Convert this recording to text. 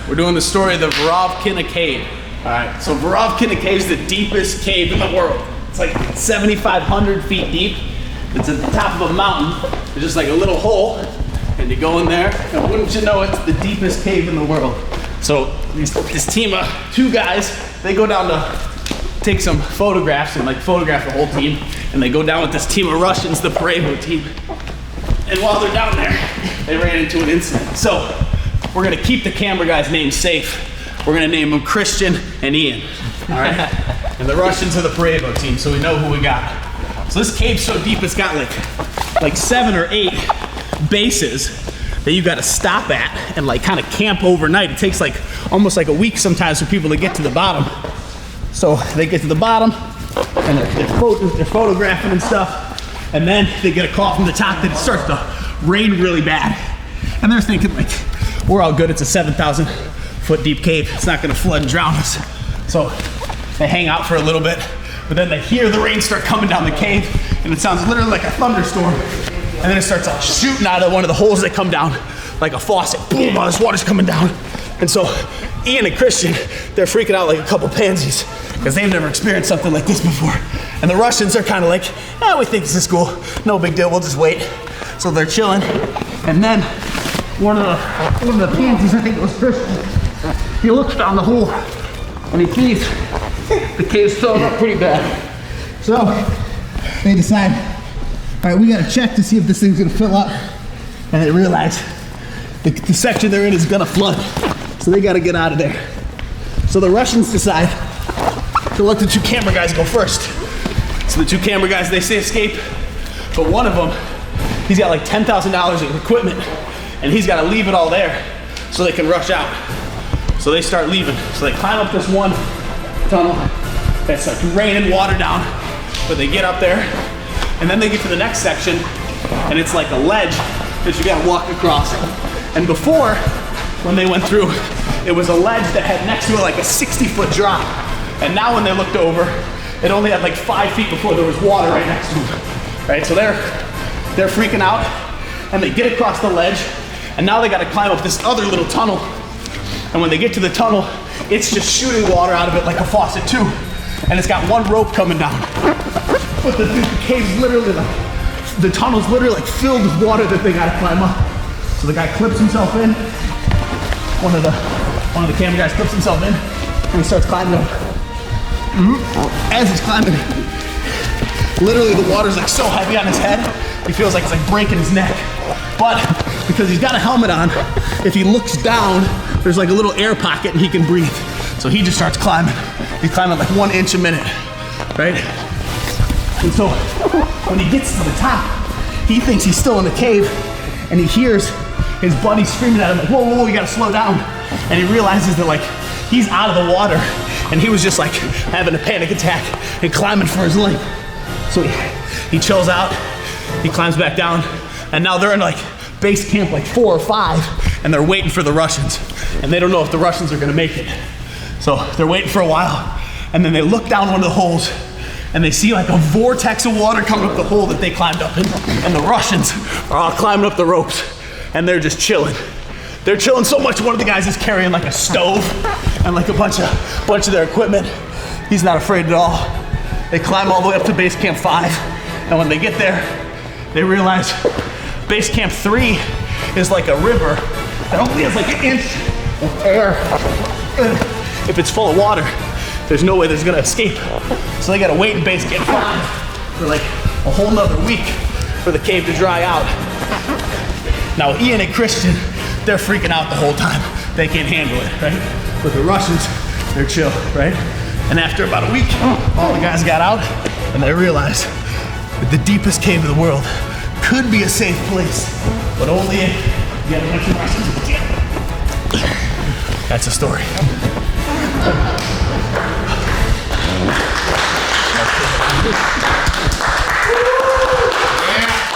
we're doing the story of the Veryovkina Cave. All right, so Veryovkina Cave is the deepest cave in the world. It's like 7,500 feet deep. It's at the top of a mountain. There's just like a little hole, and you go in there, and wouldn't you know, it's the deepest cave in the world. So this team of 2 guys, they go down to take some photographs and like photograph the whole team, and they go down with this team of Russians, the Perkulator team. And while they're down there, they ran into an incident. So we're gonna keep the camera guys' names safe. We're gonna name them Christian and Ian, all right? And the Russians are the Perkulator team, so we know who we got. So this cave's so deep, it's got like 7 or 8 bases that you gotta stop at and like kind of camp overnight. It takes like almost like a week sometimes for people to get to the bottom. So they get to the bottom and they're photographing and stuff, and then they get a call from the top that it starts to rain really bad. And they're thinking like, we're all good, it's a 7,000 foot deep cave, it's not gonna flood and drown us. So they hang out for a little bit, but then they hear the rain start coming down the cave, and it sounds literally like a thunderstorm. And then it starts like shooting out of one of the holes that come down like a faucet. Boom, all this water's coming down. And so Ian and Christian, they're freaking out like a couple pansies because they've never experienced something like this before. And the Russians are kind of like, we think this is cool. No big deal, we'll just wait. So they're chilling. And then one of the pansies, I think it was Christian, he looks down the hole and he sees the cave's filling up pretty bad. So they decide, all right, we gotta check to see if this thing's gonna fill up. And they realize the section they're in is gonna flood. So they gotta get out of there. So the Russians decide to let the 2 camera guys go first. So the 2 camera guys, they say escape, but one of them, he's got like $10,000 of equipment, and he's gotta leave it all there so they can rush out. So they start leaving. So they climb up this one tunnel that's like raining water down, but they get up there, and then they get to the next section, and it's like a ledge that you gotta walk across. And before, when they went through, it was a ledge that had next to it like a 60-foot drop. And now when they looked over, it only had like 5 feet before there was water right next to it. Right, so they're freaking out, and they get across the ledge, and now they gotta climb up this other little tunnel. And when they get to the tunnel, it's just shooting water out of it like a faucet too. And it's got one rope coming down. But the cave's literally like, the tunnel's literally like filled with water that they gotta climb up. So the guy clips himself in. One of the camera guys clips himself in, and he starts climbing up. As he's climbing, literally the water's like so heavy on his head, he feels like it's like breaking his neck. But because he's got a helmet on, if he looks down, there's like a little air pocket and he can breathe. So he just starts climbing. He's climbing like 1 inch a minute, right? And so when he gets to the top, he thinks he's still in the cave, and he hears his buddy screaming at him like, whoa, whoa, whoa, you gotta slow down. And he realizes that like, he's out of the water, and he was just like having a panic attack and climbing for his life. So he chills out, he climbs back down, and now they're in like base camp like 4 or 5, and they're waiting for the Russians. And they don't know if the Russians are gonna make it. So they're waiting for a while, and then they look down one of the holes, and they see like a vortex of water coming up the hole that they climbed up in, and the Russians are all climbing up the ropes, and they're just chilling. They're chilling so much, one of the guys is carrying like a stove and like a bunch of their equipment. He's not afraid at all. They climb all the way up to base camp 5, and when they get there, they realize base camp 3 is like a river that only has like 1 inch of air. If it's full of water, there's no way there's gonna escape. So they gotta wait in base camp 5 for like a whole nother week for the cave to dry out. Now Ian and Christian, they're freaking out the whole time. They can't handle it, right? But the Russians, they're chill, right? And after about a week, all the guys got out, and they realized that the deepest cave in the world could be a safe place, but only if you have a bunch of Russians in the camp. That's a story. Yeah.